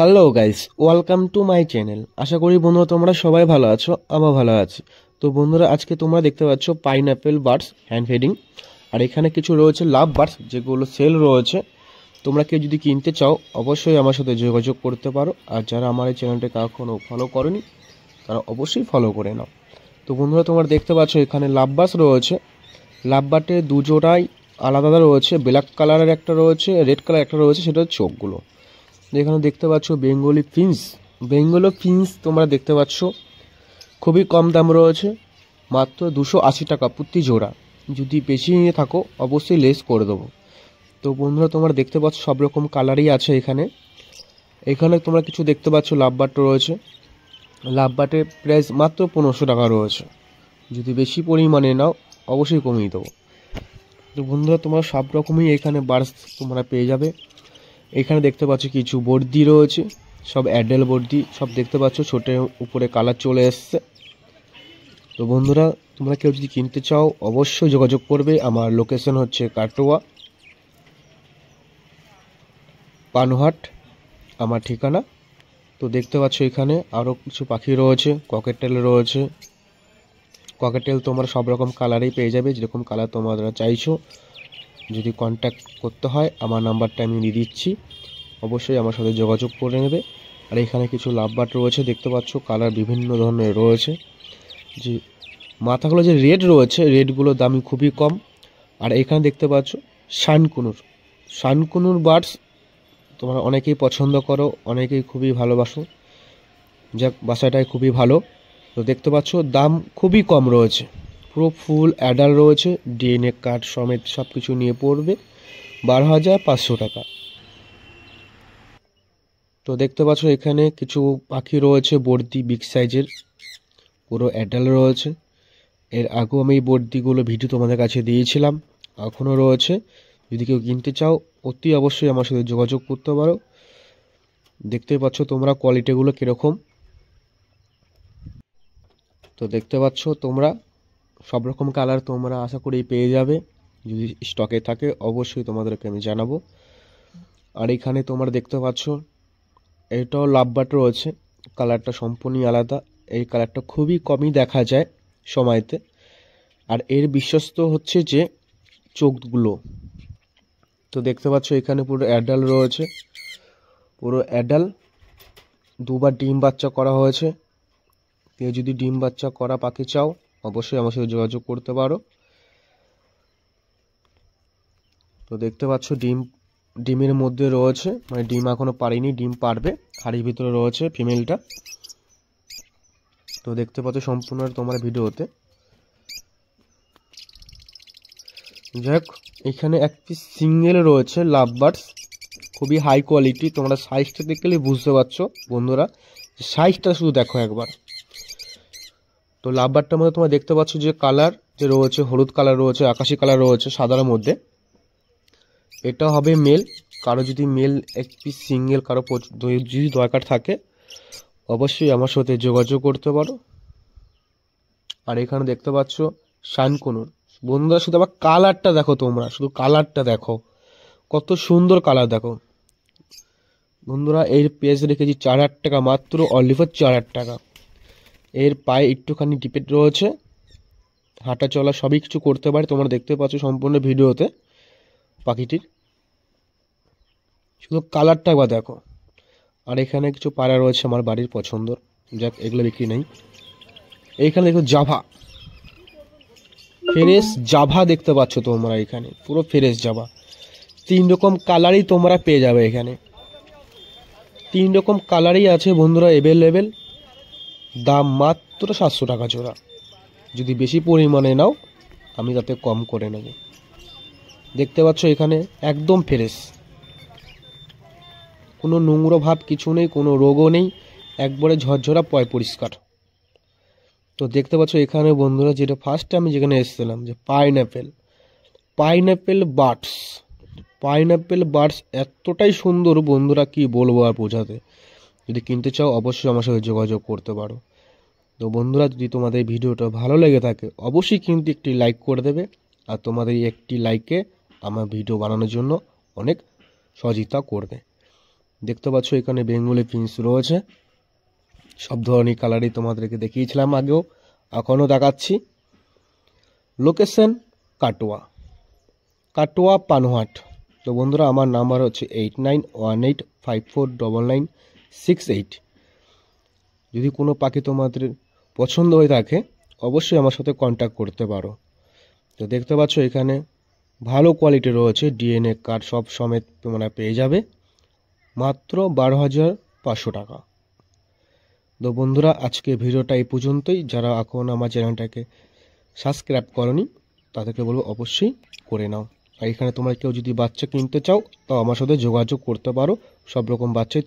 Hello guys, welcome to my channel. আশা করি বন্ধুরা তোমরা সবাই ভালো আছো, আমরা ভালো আছি। তো বন্ধুরা আজকে তোমরা দেখতে পাচ্ছ পাইনঅ্যাপেল বার্ডস হ্যান্ড ফিডিং, আর এখানে কিছু রয়েছে লাভ বার্ডস যেগুলো সেল রয়েছে। তোমরা কেউ যদি কিনতে চাও অবশ্যই আমার সাথে যোগাযোগ করতে পারো, আর যারা আমার এই চ্যানেলটাকে এখনও ফলো করনি তারা অবশ্যই ফলো করে নাও। তো বন্ধুরা তোমরা দেখতে পাচ্ছ এখানে লাভ বার্ডস রয়েছে। লাভ বার্ডের দুজোড়াই আলাদা আলাদা রয়েছে, ব্ল্যাক কালারের একটা রয়েছে, রেড কালার একটা রয়েছে, সেটা হচ্ছে চোখগুলো। এখানে দেখতে পাচ্ছ বেঙ্গলি ফিন্স তোমরা দেখতে পাচ্ছ খুবই কম দাম রয়েছে, মাত্র 280 টাকা প্রতি জোড়া। যদি বেশি নিয়ে থাকো অবশ্যই লেস করে দেবো। তো বন্ধুরা তোমরা দেখতে পাচ্ছ সব রকম কালারই আছে এখানে। এখানে তোমরা কিছু দেখতে পাচ্ছ লাভ বার্ড রয়েছে। লাভ বার্ডের প্রাইস মাত্র 1500 টাকা রয়েছে। যদি বেশি পরিমাণে নাও অবশ্যই কমিয়ে দেবো। তো বন্ধুরা তোমরা সব রকমই এখানে বার্ডস তোমরা পেয়ে যাবে। এখানে দেখতে পাচ্ছ কিছু বর্দি রয়েছে, সব অ্যাডেল বর্দি, সব দেখতে পাচ্ছ ছোটের উপরে কালার চলে এসছে। তো বন্ধুরা তোমরা কেউ যদি কিনতে চাও অবশ্যই যোগাযোগ করবে। আমার লোকেশন হচ্ছে কাটোয়া পানহাট আমার ঠিকানা। তো দেখতে পাচ্ছ এখানে আরও কিছু পাখি রয়েছে, ককেটেল রয়েছে। ককেটেল তোমরা সব রকম কালারেই পেয়ে যাবে, যেরকম কালার তোমরা চাইছো। যদি কন্ট্যাক্ট করতে হয় আমার নাম্বারটা আমি দিয়ে দিচ্ছি, অবশ্যই আমার সাথে যোগাযোগ করে নেবে। আর এখানে কিছু লাভ বার্ড রয়েছে, দেখতে পাচ্ছ কালার বিভিন্ন ধরনের রয়েছে। যে মাথাগুলো যে রেড রয়েছে, রেডগুলোর দামই খুবই কম। আর এখানে দেখতে পাচ্ছ শানকুনুর বার্ডস তোমরা অনেকেই পছন্দ করো, অনেকেই খুবই ভালোবাসো। যাক, বাসাটাই খুবই ভালো। তো দেখতে পাচ্ছ দাম খুবই কম রয়েছে, পুরো ফুল অ্যাডাল রয়েছে, ডিএনএ কার্ড সমেত সব কিছু নিয়ে পড়বে 12,500 টাকা। তো দেখতে পাচ্ছ এখানে কিছু পাখি রয়েছে বর্দি বিগ সাইজের, পুরো অ্যাডাল রয়েছে। এর আগেও আমি এই বর্দিগুলো ভিডিও তোমাদের কাছে দিয়েছিলাম, এখনও রয়েছে। যদি কেউ কিনতে চাও অতি অবশ্যই আমার সাথে যোগাযোগ করতে পারো। দেখতে পাচ্ছ তোমরা কোয়ালিটিগুলো কীরকম। তো দেখতে পাচ্ছ তোমরা সব রকম কালার তোমরা আশা করি পেয়ে যাবে। যদি স্টকে থাকে অবশ্যই তোমাদেরকে আমি জানাবো। আর এখানে তোমরা দেখতে পাচ্ছ এটাও লাভ বার্ড রয়েছে, কালারটা সম্পূর্ণই আলাদা। এই কালারটা খুবই কমই দেখা যায় সময়তে। আর এর বিশ্বস্ত হচ্ছে যে চোখগুলো। তো দেখতে পাচ্ছ এখানে পুরো অ্যাডাল রয়েছে, পুরো অ্যাডাল, দুবার ডিম বাচ্চা করা হয়েছে। কেউ যদি ডিম বাচ্চা করা পাখি চাও অবশ্যই আমার সাথে যোগাযোগ করতে পারো। তো দেখতে পাচ্ছ ডিমের মধ্যে রয়েছে, মানে ডিম এখনো পারেনি, ডিম পারবে, হাড়ির ভিতরে রয়েছে ফিমেলটা। তো দেখতে পাচ্ছ সম্পূর্ণ তোমার ভিডিওতে। যাই হোক, এখানে এক পিস সিঙ্গেল রয়েছে লাভ বার্ডস, খুবই হাই কোয়ালিটি। তোমরা সাইজটা দেখলে বুঝতে পারছো বন্ধুরা, সাইজটা শুধু দেখো একবার। তো লাভ বার্ডটার মধ্যে তোমরা দেখতে পাচ্ছ যে কালার যে রয়েছে, হলুদ কালার রয়েছে, আকাশি কালার রয়েছে, সাদার মধ্যে। এটা হবে মেল। কারো যদি মেল এক পিস সিঙ্গেল কারো যদি দরকার থাকে অবশ্যই আমার সাথে যোগাযোগ করতে পারো। আর এখানে দেখতে পাচ্ছ শানকুনুর। বন্ধুরা শুধু আবার কালারটা দেখো, তোমরা শুধু কালারটা দেখো, কত সুন্দর কালার দেখো বন্ধুরা। এর প্রাইস রেখেছি 4,000 টাকা, মাত্র অনলি ফর 4,000 টাকা। এর পায়ে একটুখানি ডিপেট রয়েছে, হাঁটা চলা সবই কিছু করতে পারে, তোমরা দেখতে পাচ্ছ সম্পূর্ণ ভিডিওতে পাখিটির। শুধু কালারটা একবার দেখো। আর এখানে কিছু পায়রা রয়েছে আমার বাড়ির পছন্দ, যাক এগুলো বিক্রি নেই। এইখানে দেখো জাভা, ফ্রেশ জাভা দেখতে পাচ্ছ তোমরা, এখানে পুরো ফ্রেশ জাভা। 3 রকম কালারই তোমরা পেয়ে যাবে এখানে, 3 রকম কালারই আছে বন্ধুরা অ্যাভেলেবেল। দাম মাত্র 700 টাকা জোড়া। যদি বেশি পরিমাণে নাও আমি তাতে কম করে নেব। দেখতে পাচ্ছ এখানে একদম ফ্রেশ, কোনো নোংরা ভাব কিছু নেই, কোনো রোগও নেই, একবারে ঝরঝরা পরিষ্কার। তো দেখতে পাচ্ছ এখানে বন্ধুরা যেটা ফার্স্টে আমি যেখানে এসেছিলাম, যে পাইনঅ্যাপেল বার্ডস এতটাই সুন্দর বন্ধুরা, কি বলবো আর বোঝাতে। যদি কিনতে চাও অবশ্যই আমার সাথে যোগাযোগ করতে পারো। তো বন্ধুরা যদি তোমাদের ভিডিওটা ভালো লেগে থাকে অবশ্যই কিন্তু একটি লাইক করে দেবে। আর তোমাদের একটি লাইকে আমার ভিডিও বানানোর জন্য অনেক সহযোগিতা করবে। দেখতে পাচ্ছ এখানে বেঙ্গলি প্রিন্স রয়েছে, সব ধরনের কালারই তোমাদেরকে দেখিয়েছিলাম আগেও, এখনও দেখাচ্ছি। লোকেশন কাটোয়া পানহাট। তো বন্ধুরা আমার নাম্বার হচ্ছে 8918549968। যদি কোনো পাখি তোমাদের পছন্দ হয়ে থাকে অবশ্যই আমার সাথে কন্ট্যাক্ট করতে পারো। তো দেখতে পাচ্ছ এখানে ভালো কোয়ালিটি রয়েছে, ডিএনএ কার্ড সব সমেত তোমরা পেয়ে যাবে মাত্র 12,500 টাকা। তো বন্ধুরা আজকে ভিডিওটা এই পর্যন্তই। যারা এখন আমার চ্যানেলটাকে সাবস্ক্রাইব করনি তাদেরকে বলবো অবশ্যই করে নাও। আর এখানে তোমরা কেউ যদি বাচ্চা কিনতে চাও তো আমার সাথে যোগাযোগ করতে পারো, সব রকম বাচ্চাই